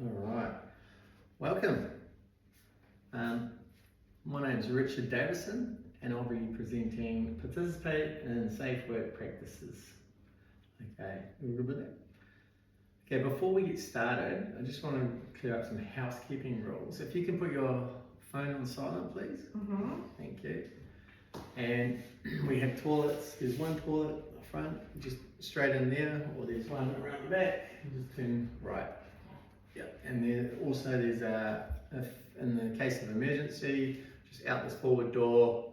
All right, welcome. Um, my name is Richard Davison, and I'll be presenting Participate in Safe Work Practices. Okay, you good with that? Okay, before we get started, I just want to clear up some housekeeping rules. If you can put your phone on silent, please. Thank you. And we have toilets. There's one toilet up front, just straight in there, or there's one around the back. Just turn right. Yep, and there's in the case of emergency, just out this forward door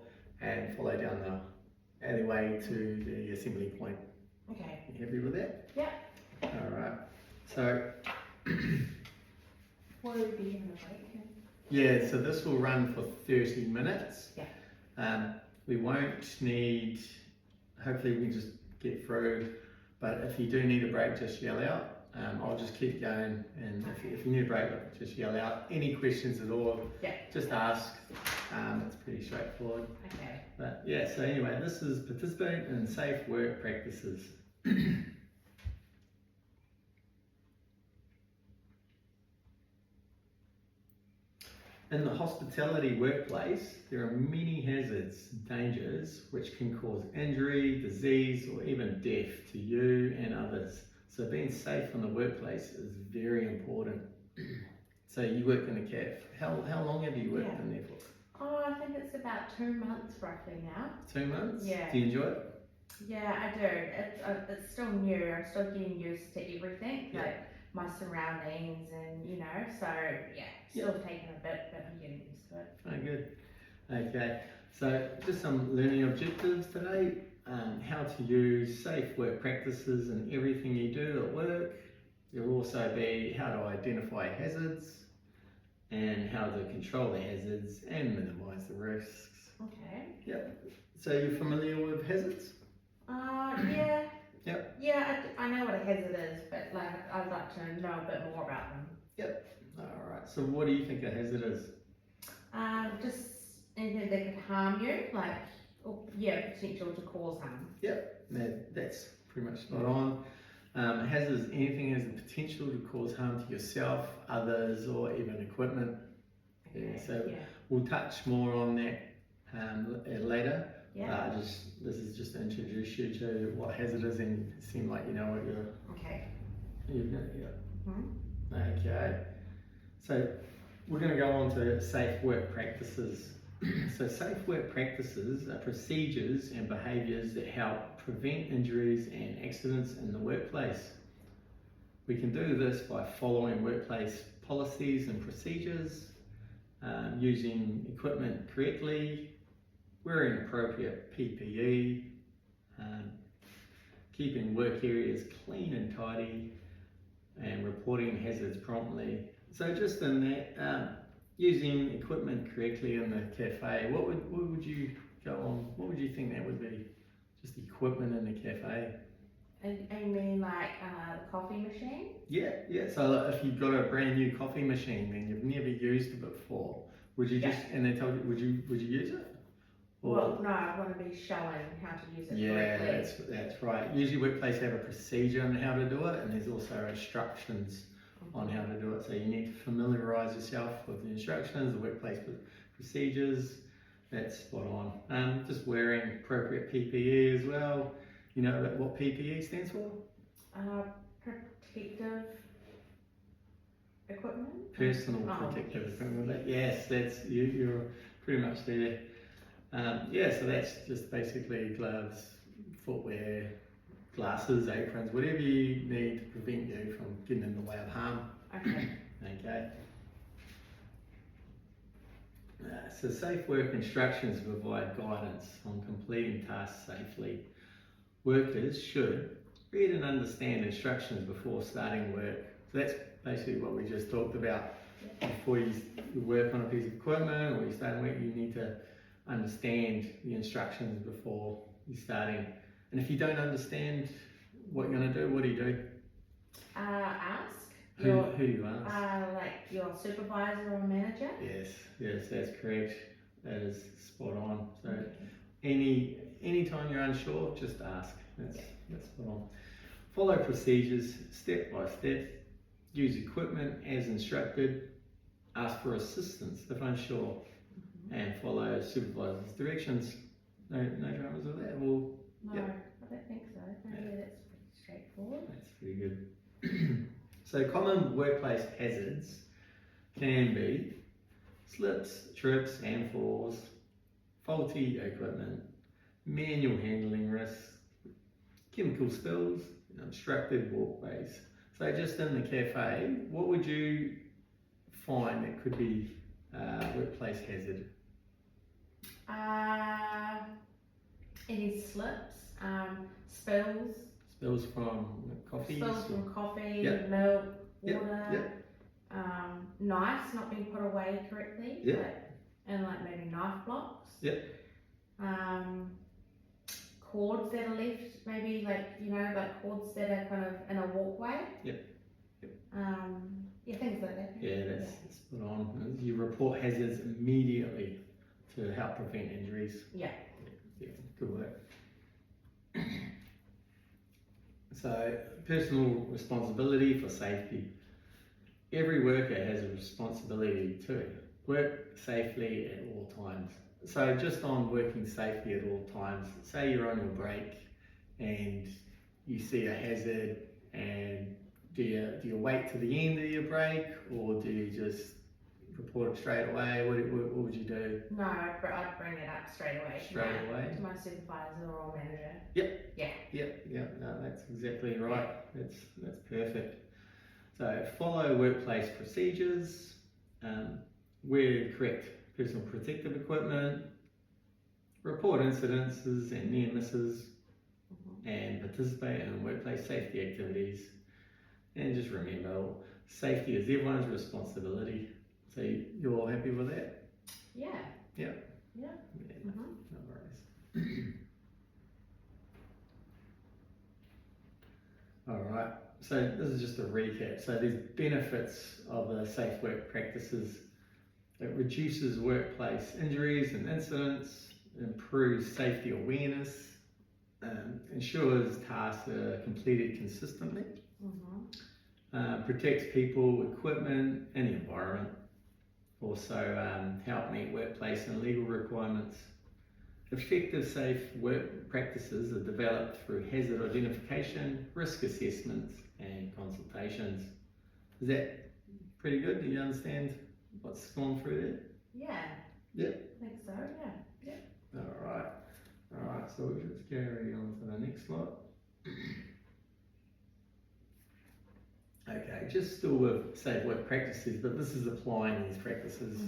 and follow down the alleyway to the assembly point. Okay. You happy with that? Yep. All right. So, Will we be in a break? yeah, so this will run for 30 minutes. Yeah. We won't need, hopefully we can just get through, but if you do need a break, just yell out. I'll just keep going, and if you need a break, just yell out. Any questions at all, Yeah. just ask. It's pretty straightforward. Okay. But yeah, so anyway, this is Participate in Safe Work Practices. In the hospitality workplace, there are many hazards and dangers which can cause injury, disease, or even death to you and others. So being safe in the workplace is very important. So you work in a cafe. How long have you worked in there for? Oh, I think it's about 2 months roughly now. 2 months? Yeah. Do you enjoy it? Yeah, I do. It's still new. I'm still getting used to everything, Yeah. like my surroundings and, so yeah, still taking a bit, but I'm getting used to it. Oh, good. Okay, so just some learning objectives today. How to use safe work practices in everything you do at work. There will also be how to identify hazards and how to control the hazards and minimise the risks. Okay. Yep. So you're familiar with hazards? Yeah. Yep. Yeah, I know what a hazard is, but I'd like to know a bit more about them. Yep. All right. So what do you think a hazard is? Just anything that could harm you, potential to cause harm. Yep. That's pretty much spot on. Hazards, anything has the potential to cause harm to yourself, others, or even equipment. Okay. Yeah, so we'll touch more on that later. Yeah. This is just to introduce you to what hazard is, and it seem like you know what you're. Okay. Okay. So we're going to go on to safe work practices. So safe work practices are procedures and behaviours that help prevent injuries and accidents in the workplace. We can do this by following workplace policies and procedures, using equipment correctly, wearing appropriate PPE, keeping work areas clean and tidy, and reporting hazards promptly. So just in that, using equipment correctly in the cafe, what would you go on? What would you think that would be? Just equipment in the cafe. And you mean like the coffee machine? Yeah. So if you've got a brand new coffee machine and you've never used it before, would you just and they told you would you use it? Or, well, no, I want to be showing how to use it correctly. that's right. Usually workplaces have a procedure on how to do it, and there's also instructions on how to do it. So you need to familiarise yourself with the instructions, the workplace procedures. That's spot on. Just wearing appropriate PPE as well. You know what PPE stands for? Protective equipment? Personal protective equipment. Yes, that's you're pretty much there. So that's just basically gloves, footwear, glasses, aprons, whatever you need to prevent you from getting in the way of harm. Okay. Okay. So safe work instructions provide guidance on completing tasks safely. Workers should read and understand instructions before starting work. So that's basically what we just talked about. Before you work on a piece of equipment or you start work, you need to understand the instructions before you're starting. And if you don't understand what you're going to do, what do you do? Ask. Who do you ask? Like your supervisor or manager? Yes, that's correct. That is spot on. So anytime you're unsure, just ask. That's spot on. Follow procedures step by step. use equipment as instructed, ask for assistance if unsure, and follow supervisor's directions. No dramas with that. Well, No, Yep. I don't think so. No, Yeah. yeah, that's pretty straightforward. that's pretty good. So common workplace hazards can be slips, trips and falls, faulty equipment, manual handling risks, chemical spills, and obstructed walkways. So just in the cafe, what would you find that could be workplace hazard? Any slips, spills, Spills from coffees? spills from coffee, Yep. milk, Yep, water, knives not being put away correctly, Yep. and like maybe knife blocks. Yep. Cords that are left, maybe like cords that are kind of in a walkway. Yep. Yeah, things like that. Yeah, that's spot on. You report hazards immediately to help prevent injuries. Yeah. Yeah, good work. So, personal responsibility for safety. Every worker has a responsibility to work safely at all times. So, just on working safely at all times, say you're on your break and you see a hazard, and do you wait to the end of your break, or do you just report it straight away? What would you do? No, I'd bring it up straight away. Straight away? To my supervisor or manager. Yep, no, that's exactly right. That's perfect. So follow workplace procedures, wear correct personal protective equipment, report incidences and near misses, and participate in workplace safety activities. And just remember, safety is everyone's responsibility. So you're all happy with that? Yeah. Yeah. Mm-hmm. No worries. Alright, so this is just a recap. So there's benefits of the safe work practices. It reduces workplace injuries and incidents, improves safety awareness, ensures tasks are completed consistently, protects people, equipment and the environment. Also help meet workplace and legal requirements. Effective safe work practices are developed through hazard identification, risk assessments and consultations. Is that pretty good? Do you understand what's gone through there? Yeah. Yep. I think so, yeah. Alright, so let's carry on to the next slide. Okay, just still with safe work practices, but this is applying these practices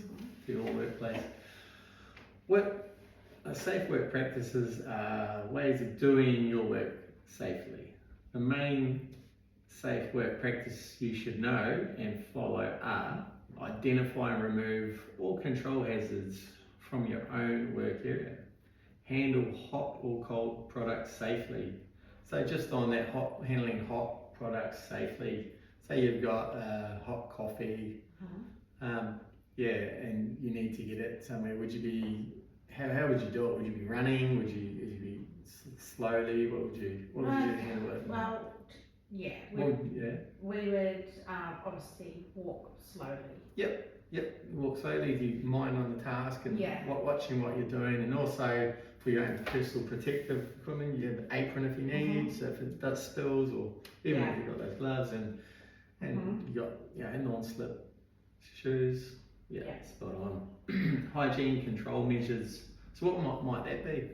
to your workplace. Safe work practices are ways of doing your work safely. The main safe work practice you should know and follow are identify and remove all control hazards from your own work area. Handle hot or cold products safely. So just on that handling hot products safely, say you've got hot coffee, and you need to get it somewhere, would you be, how would you do it? Would you be running? Would you be slowly? What would you handle it? Well, yeah, we would obviously walk slowly. Yep, walk slowly, do you mind on the task and watching what you're doing, and also for your own personal protective equipment, you have an apron if you need, so if it does spills, or even if you've got those gloves and you got non-slip shoes, spot on. Hygiene control measures, so what might that be?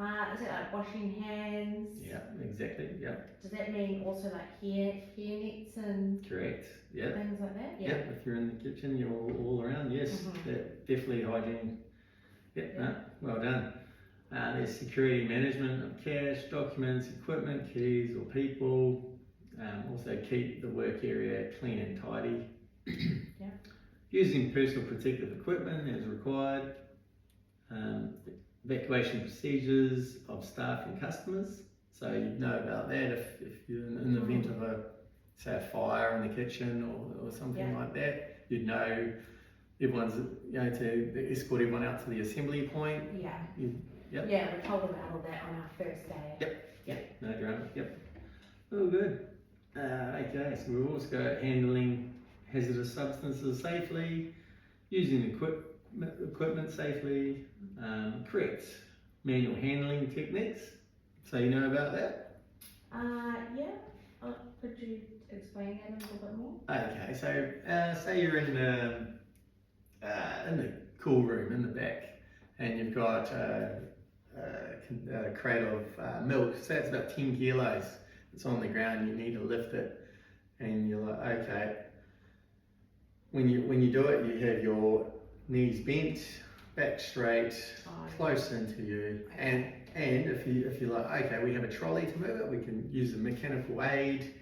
Is it like washing hands? Yeah, exactly, yeah. Does that mean also like hair nets and Correct, yeah. things like that? Yeah, if you're in the kitchen, you're all around, yes, definitely hygiene. Well done. There's security management of cash, documents, equipment, keys or people. Also keep the work area clean and tidy. Using personal protective equipment as required. Evacuation procedures of staff and customers. So you'd know about that if you're in the event of a fire in the kitchen or something like that. You'd know everyone's to escort everyone out to the assembly point. Yeah, we told them about all that on our first day. No drama. Oh, good. Okay, so we've also got handling hazardous substances safely, using equipment safely, correct manual handling techniques. So you know about that? Yeah. Could you explain that a little bit more? Okay, so say you're in the cool room in the back, and you've got a crate of milk. Say it's about 10 kilos. It's on the ground. You need to lift it, and you're like, okay. When you do it, you have your knees bent, back straight, close into you, and if you're like, okay, we have a trolley to move it, we can use a mechanical aid.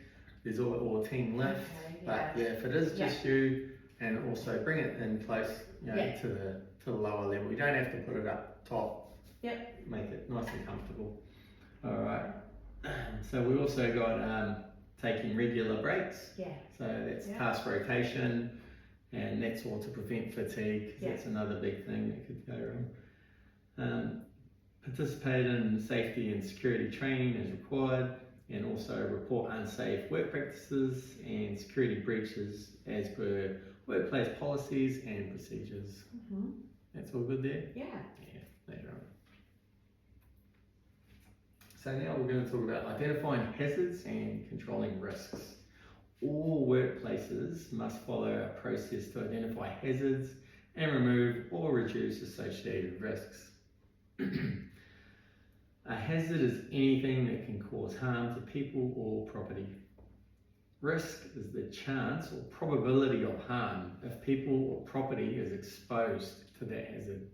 There's or team lift, but yeah, if it is just you, and also bring it in close, you know, to the lower level. You don't have to put it up top. Yep. Make it nice and comfortable. All right. So we also got taking regular breaks. Yeah. So that's task rotation. And that's all to prevent fatigue, because that's another big thing that could go wrong. Participate in safety and security training as required, and also report unsafe work practices and security breaches as per workplace policies and procedures. Mm-hmm. That's all good there? Yeah. Yeah, that's right. So now we're going to talk about identifying hazards and controlling risks. All workplaces must follow a process to identify hazards and remove or reduce associated risks. A hazard is anything that can cause harm to people or property. Risk is the chance or probability of harm if people or property is exposed to that hazard.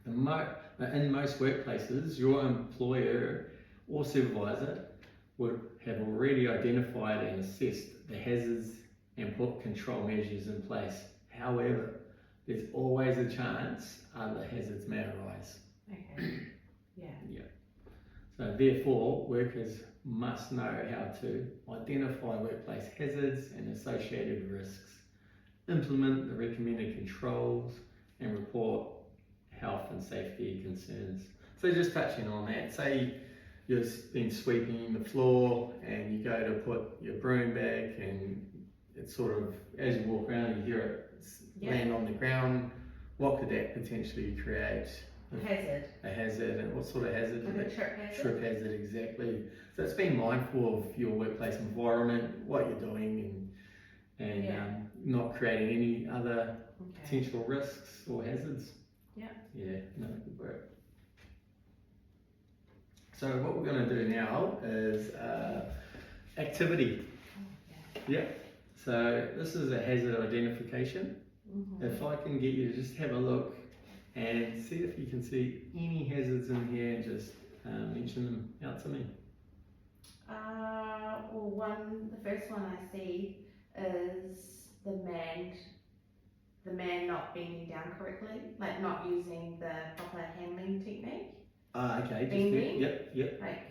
In most workplaces, your employer or supervisor would have already identified and assessed the hazards and put control measures in place. However, there's always a chance other hazards may arise. Okay. Yeah. So therefore, workers must know how to identify workplace hazards and associated risks, implement the recommended controls, and report health and safety concerns. So just touching on that, say you've been sweeping the floor and you go to put your broom back, and it's sort of, as you walk around, you hear it land on the ground. What could that potentially create? A hazard. And what sort of hazard? Like a trip hazard? Trip hazard, exactly. So it's being mindful of your workplace environment, what you're doing, and not creating any other potential risks or hazards. Yeah. Yeah, no, good work. So what we're going to do now is activity. Yeah. So this is a hazard identification. Mm-hmm. If I can get you to just have a look and see if you can see any hazards in here, and just mention them out to me. Well, the first one I see is the man not bending down correctly, like not using the proper handling technique. Okay. Bending. Yep. Like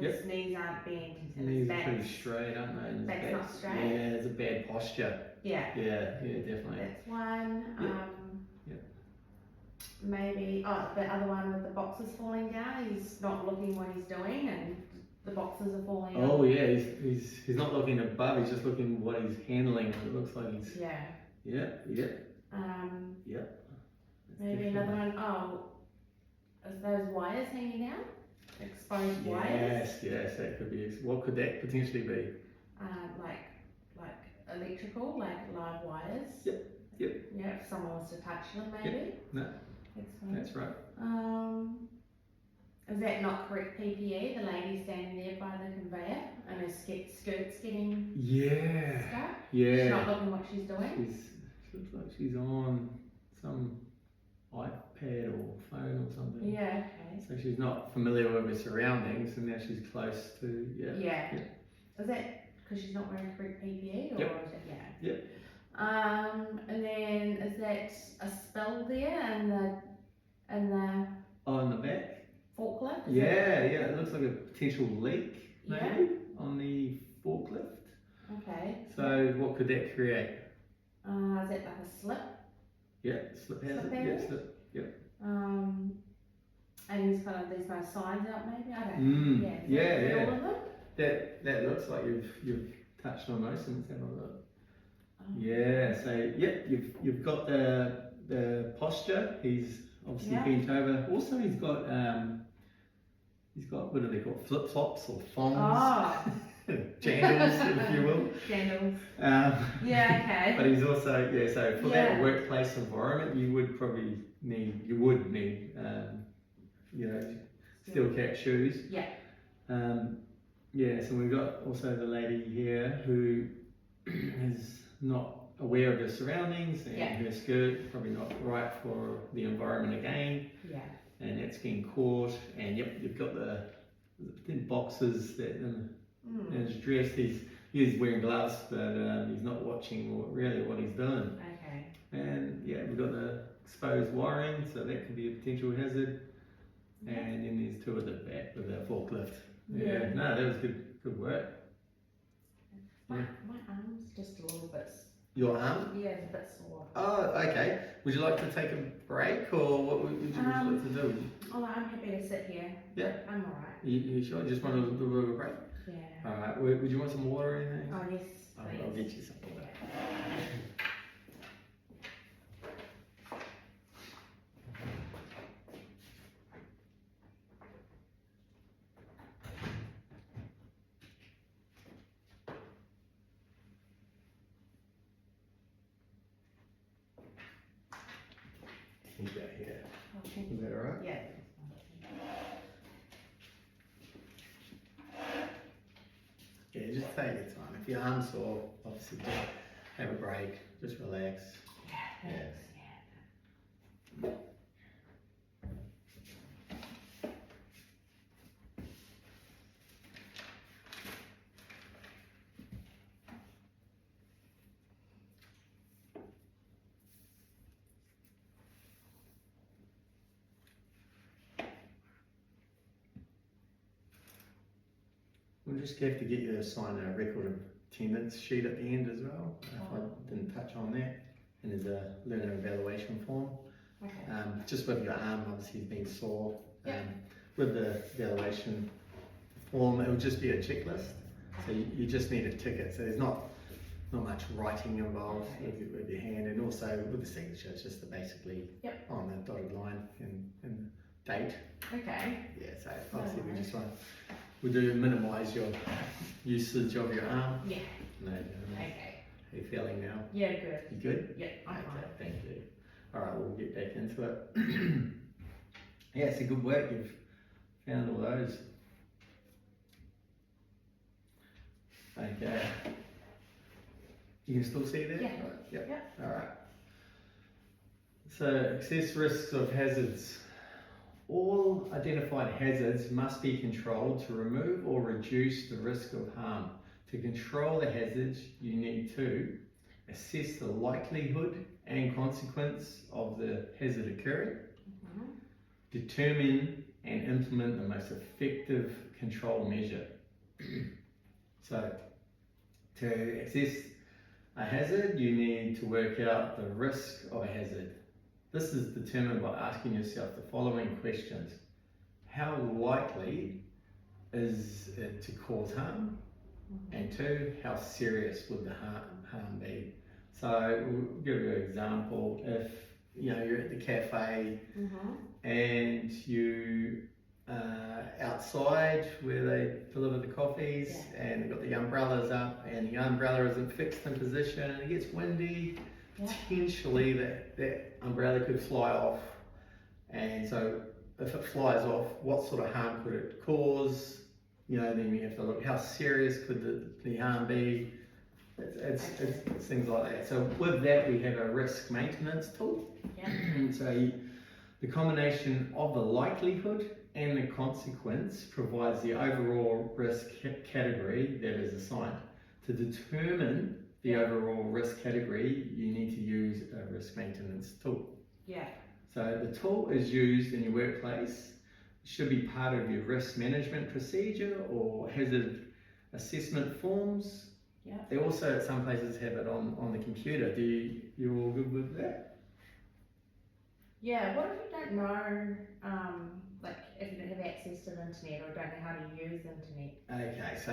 his knees aren't bent and Knees his are back's pretty straight, aren't they? And his back's not straight. Yeah, it's a bad posture. Yeah. Yeah, definitely. That's one. Yep. Maybe the other one with the boxes falling down. He's not looking what he's doing, and the boxes are falling. Oh yeah, he's not looking above. He's just looking what he's handling. It looks like he's. Yeah. Yep. Yep. Maybe another one. Is those wires hanging out? Exposed wires. Yes, that could be. What could that potentially be? Like electrical, like live wires. Yep. Yeah, if someone wants to touch them, maybe. Yep. No. That's right. Is that not correct PPE? The lady standing there by the conveyor and her skirt's getting stuck. Yeah. She's not looking what she's doing. She looks like she's on some iPad or phone or something. Yeah. Okay. So she's not familiar with her surroundings, and now she's close to Yeah. Is that because she's not wearing correct PPE, or Yep. is it? Yep. And then is that a spill there in the Oh, in the back. forklift? It looks like a potential leak maybe on the forklift. Okay. So what could that create? Is it like a slip? Yeah, slip hazard. Slip hazard? Yeah, slip. Yep. And there's no signs out maybe? I don't know. Yeah. All of them? that looks like you've touched on most of them. Let's have a look. Oh. Yeah, so you've got the posture. He's obviously Yeah. bent over. Also, he's got what are they called? Flip flops or thongs, Oh, jandals, if you will. candles. Yeah, okay. But he's also so for Yeah. that workplace environment, you would need steel cap shoes. Yeah. So we've got also the lady here who is not aware of her surroundings and Yeah. her skirt probably not right for the environment again, Yeah. and that's getting caught. And you've got the boxes that in his dress. He's wearing gloves, but he's not watching really what he's doing. Okay. And we've got the exposed wiring, so that could be a potential hazard. Yeah. And then there's two at the back with the forklift. Yeah. No, that was good work. My arm's just a little bit. Your arm? Yeah, it's a bit sore. Oh, okay. Would you like to take a break, or what would you like to do? Oh, I'm happy to sit here. Yeah. I'm alright. You sure? Just want to do a little break? Yeah. Alright, would you want some water or anything? Oh, yes, I'll please. get you some water. You go here. Okay. Is that alright? Yeah. Yeah, just take your time. If your arm's sore, obviously just have a break, just relax. Yeah, thanks. Yeah. We'll just have to get you to sign a record of attendance sheet at the end as well. If I didn't touch on that. And there's a learner evaluation form. Okay. Just with your arm, obviously being sore. Yep. With the evaluation form, it will just be a checklist. So you just need a ticket. So there's not much writing involved with your hand, and also with the signature, it's just basically on the dotted line and date. Okay. Yeah, so obviously we do minimise your usage of your arm. Yeah. No, Okay. how you feeling now? Yeah, good. You good? Yeah, I'm Okay, fine. thank you. Alright, we'll get back into it. Yeah, it's a good work. You've found all those. Okay. You can still see that? Yeah. Right. Yep. Yep. Alright. So, assess risks of hazards. All identified hazards must be controlled to remove or reduce the risk of harm. To control the hazards, you need to assess the likelihood and consequence of the hazard occurring, determine and implement the most effective control measure. So, to assess a hazard, you need to work out the risk of a hazard. This is determined by asking yourself the following questions. How likely is it to cause harm? And two, how serious would the harm be? So we'll give you an example. If you're at the cafe and you outside where they deliver the coffees and they've got the umbrellas up and the umbrella isn't fixed in position and it gets windy, potentially that umbrella could fly off. And so if it flies off, what sort of harm could it cause? Then you have to look, how serious could the harm be? It's things like that. So with that, we have a risk maintenance tool. So the combination of the likelihood and the consequence provides the overall risk category that is assigned. To determine the overall risk category, you need to use a risk maintenance tool. So the tool is used in your workplace. It should be part of your risk management procedure or hazard assessment forms. They also at some places have it on the computer. You all good with that? Yeah, what if you don't know, like if you don't have access to the internet or don't know how to use the internet? Okay, so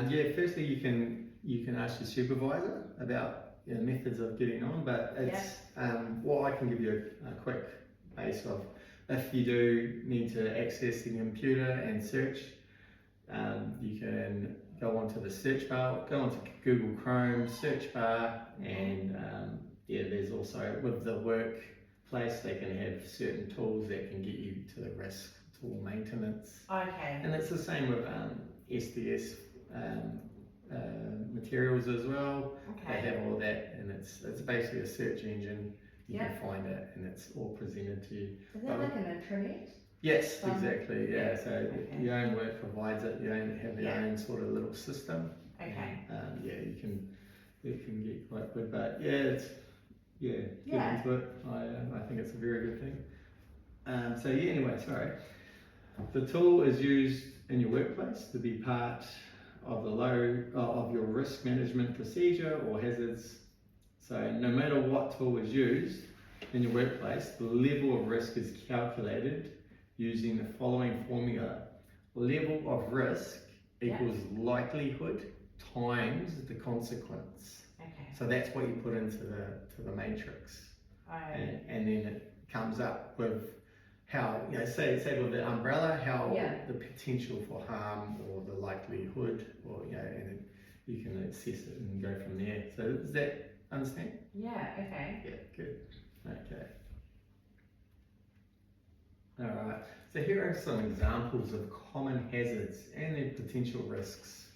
yeah, firstly you can ask your supervisor about methods of getting on, but it's what I can give you a quick base of. If you do need to access the computer and search, you can go onto the search bar, go onto Google Chrome search bar, and there's also with the workplace they can have certain tools that can get you to the risk tool maintenance. Okay. And it's the same with SDS materials as well. Okay. They have all that, and it's basically a search engine. You can find it, and it's all presented to you. Is that like an intranet? Yes, exactly. Yeah. So Okay. your own work provides it. You don't have your own sort of little system. Okay. You can get quite good, but get into it. I think it's a very good thing. Anyway, sorry. The tool is used in your workplace to be part of of your risk management procedure or hazards. So no matter what tool is used in your workplace, the level of risk is calculated using the following formula. Level of risk equals likelihood times the consequence. Okay. So that's what you put into the matrix. And then it comes up with how, say with the umbrella, how the potential for harm or the likelihood, or and then you can assess it and go from there. So does that understand? Yeah, okay. Yeah, good. Okay. Alright, so here are some examples of common hazards and their potential risks.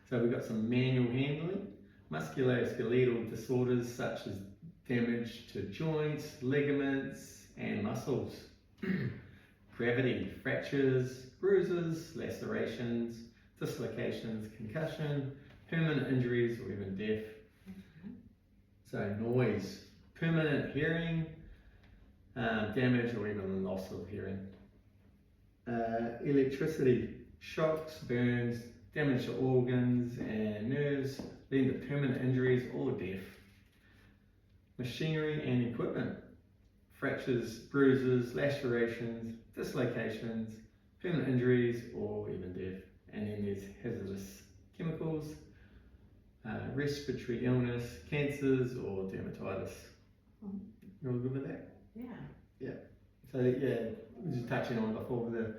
So we've got some manual handling, musculoskeletal disorders such as damage to joints, ligaments and muscles. Gravity, fractures, bruises, lacerations, dislocations, concussion, permanent injuries or even death. So noise, permanent hearing, damage or even loss of hearing. Electricity, shocks, burns, damage to organs and nerves, leading to permanent injuries or death. Machinery and equipment, fractures, bruises, lacerations, dislocations, permanent injuries or even death. And then there's hazardous chemicals, respiratory illness, cancers or dermatitis. You all good with that? Yeah. So just touching on before the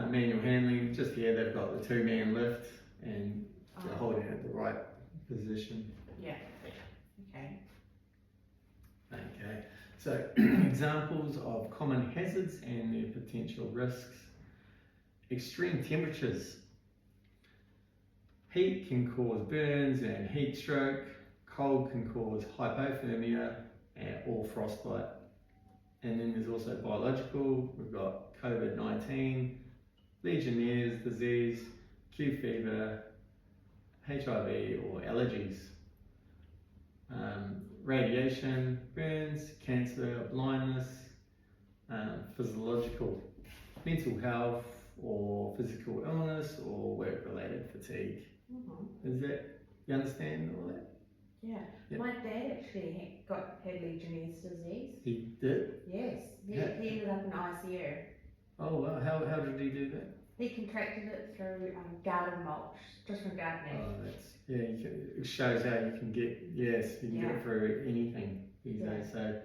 manual handling, just here they've got the 2-man lift and they're holding it at the right position. Yeah. Okay. Okay, so examples of common hazards and their potential risks. Extreme temperatures. Heat can cause burns and heat stroke. Cold can cause hypothermia or frostbite. And then there's also biological. We've got COVID-19, Legionnaire's disease, Q fever, HIV or allergies. Radiation, burns, cancer, blindness. Physiological, mental health or physical illness or work-related fatigue. Is that, you understand all that? Yeah. Yep. My dad actually had Legionnaire's disease. He did? Yes. He ended up in ICU. Oh wow, how did he do that? He contracted it through garden mulch, just from gardening. Oh, it shows how you can get, get it through anything these days. So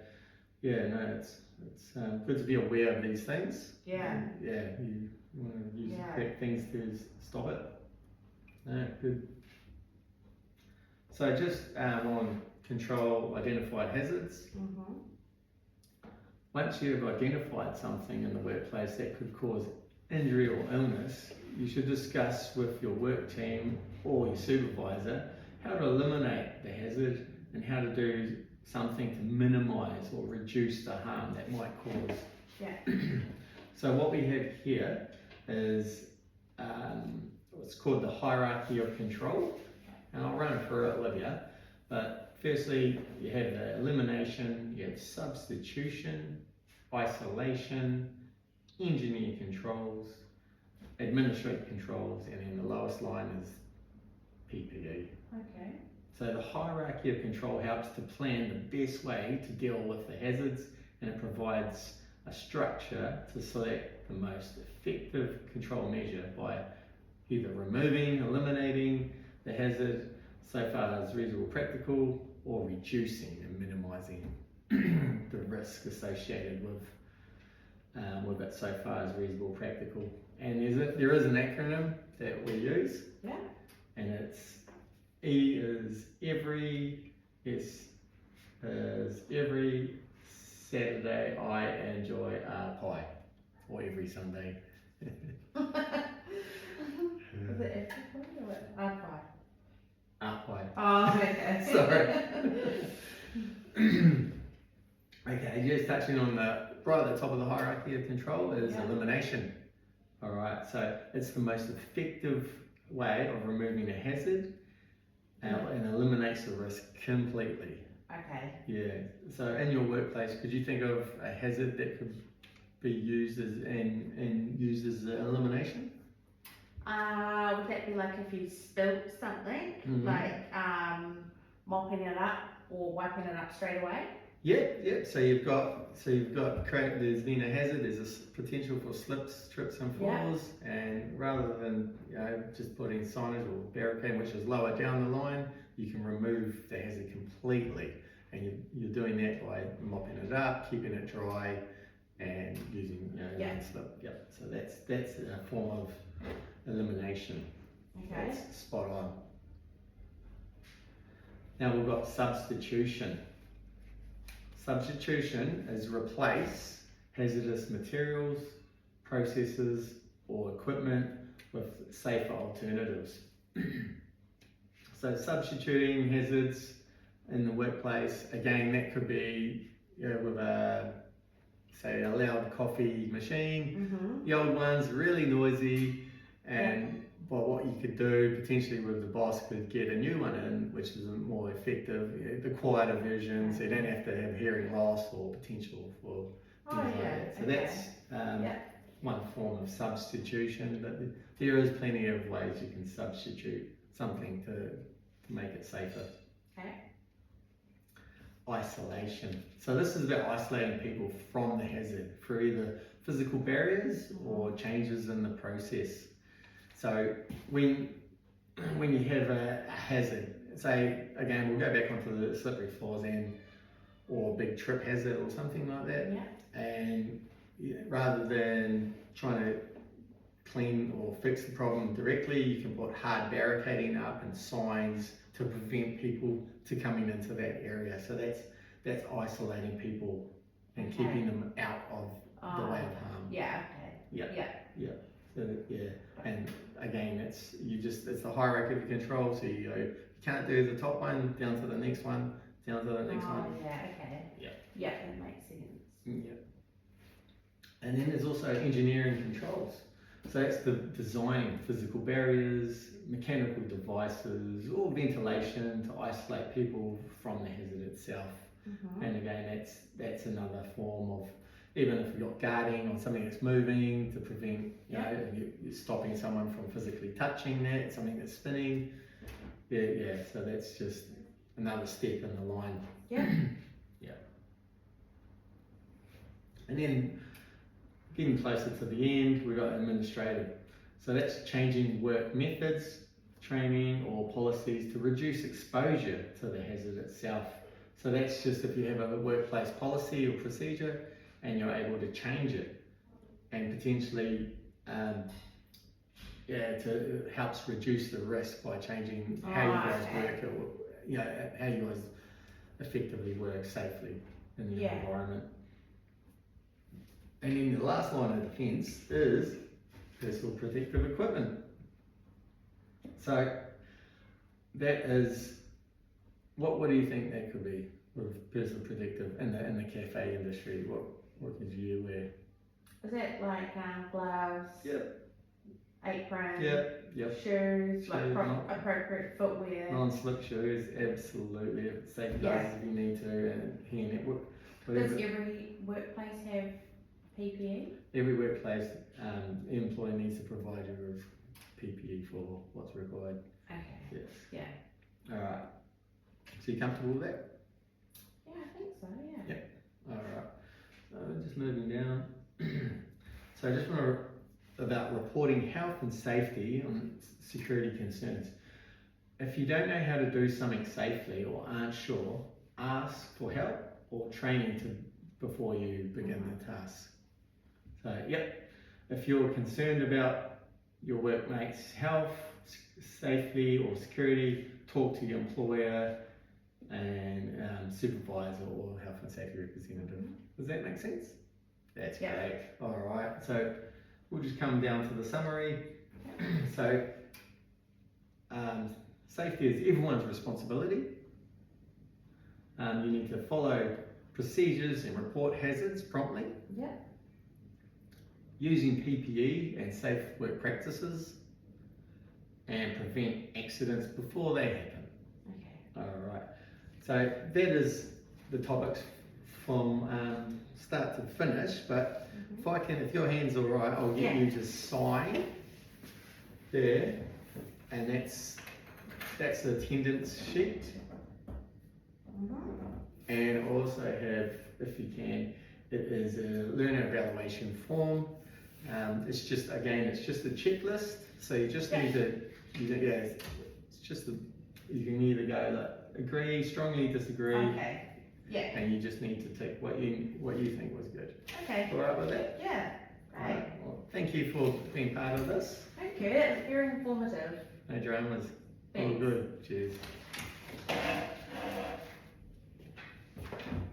it's good to be aware of these things. Yeah. You want to use the correct things to stop it. No, good. So just on control identified hazards. Once you've identified something in the workplace that could cause injury or illness, you should discuss with your work team or your supervisor how to eliminate the hazard and how to do something to minimise or reduce the harm that might cause. Yeah. So what we have here is what's called the hierarchy of control, and I'll run through it with you. But firstly, you have the elimination, you have substitution, isolation, engineer controls, administrative controls, and then the lowest line is PPE. Okay. So the hierarchy of control helps to plan the best way to deal with the hazards, and it provides a structure to select the most effective control measure by either removing, eliminating the hazard so far as reasonable practical, or reducing and minimising the risk associated with it so far as reasonable practical. And there is an acronym that we use, Yeah. and it's E is every, S is every Saturday I enjoy pie, or every Sunday. Is it every or what? Pie. Oh, okay. Sorry. Okay, just touching on right at the top of the hierarchy of control is Yeah. elimination. All right, so it's the most effective way of removing a hazard and eliminates the risk completely. Okay. Yeah. So in your workplace, could you think of a hazard that could be used as and used as elimination? Would that be like if you spilt something, Mhm. like mopping it up or wiping it up straight away? Yep. So you've got there's then a hazard. There's a potential for slips, trips, and falls. And rather than just putting signage or barricading, which is lower down the line, you can remove the hazard completely. And you're doing that by mopping it up, keeping it dry, and using non-slip. Yep. So that's a form of elimination. Okay. That's spot on. Now we've got substitution. Substitution is replace hazardous materials, processes, or equipment with safer alternatives. So substituting hazards in the workplace, again, that could be with say a loud coffee machine. Mm-hmm. The old ones really noisy, and what you could do potentially with the boss could get a new one in, which is more effective, the quieter version, so you don't have to have hearing loss or potential for things like that. So that's one form of substitution, but there is plenty of ways you can substitute something to make it safer. Okay. Isolation. So this is about isolating people from the hazard through either physical barriers or changes in the process. So when you have a hazard, say again we'll go back onto the slippery floors or big trip hazard or something like that, and rather than trying to clean or fix the problem directly, you can put hard barricading up and signs to prevent people to coming into that area. So that's isolating people and keeping them out of the way of harm. Yeah. Okay. So and again, it's the hierarchy of control. So you can't do the top one, down to the next one, down to the next one. Yeah. Okay. Yeah, that makes sense. Yeah. And then there's also engineering controls. So that's the designing physical barriers, mechanical devices, or ventilation to isolate people from the hazard itself. Mm-hmm. And again, that's another form of, even if you've got guarding on something that's moving to prevent, you're stopping someone from physically touching that, something that's spinning. So that's just another step in the line. Yeah. And then getting closer to the end, we've got administrative. So that's changing work methods, training, or policies to reduce exposure to the hazard itself. So that's just if you have a workplace policy or procedure and you're able to change it and potentially it helps reduce the risk by changing how you guys work, or how you guys effectively work safely in the environment. And then the last line of defence is personal protective equipment. So that is, what do you think that could be with personal protective in the cafe industry? What could you wear? Is it like gloves? Apron? Shoes, like appropriate footwear? Non-slip shoes, absolutely. Safety glasses if you need to, and hair network. Does every workplace have PPE? Every workplace employee needs to provide you with PPE for what's required. Okay. Yes. Yeah. All right. So you comfortable with that? Yeah, I think so. Yeah. All right. So just moving down. So I just want to, about reporting health and safety on security concerns. If you don't know how to do something safely or aren't sure, ask for help or training before you begin the task. So, yep, if you're concerned about your workmates' health, safety or security, talk to your employer and supervisor or health and safety representative. Does that make sense? That's Yeah. great. All right, so we'll just come down to the summary. So, safety is everyone's responsibility. You need to follow procedures and report hazards promptly. Yeah. Using PPE and safe work practices, and prevent accidents before they happen. Okay. All right. So that is the topics from start to finish. But if your hand's all right, I'll get you to sign there, and that's the attendance sheet. And also have, if you can, it is a learner evaluation form. It's just a checklist. So you just need to, it's just you can either go like agree, strongly disagree, Okay. Yeah. and you just need to tick what you think was good. Okay. All right with that? Yeah. All Great. right. Well, thank you for being part of this. Thank you. That was very informative. No dramas. All Thanks. good. Cheers.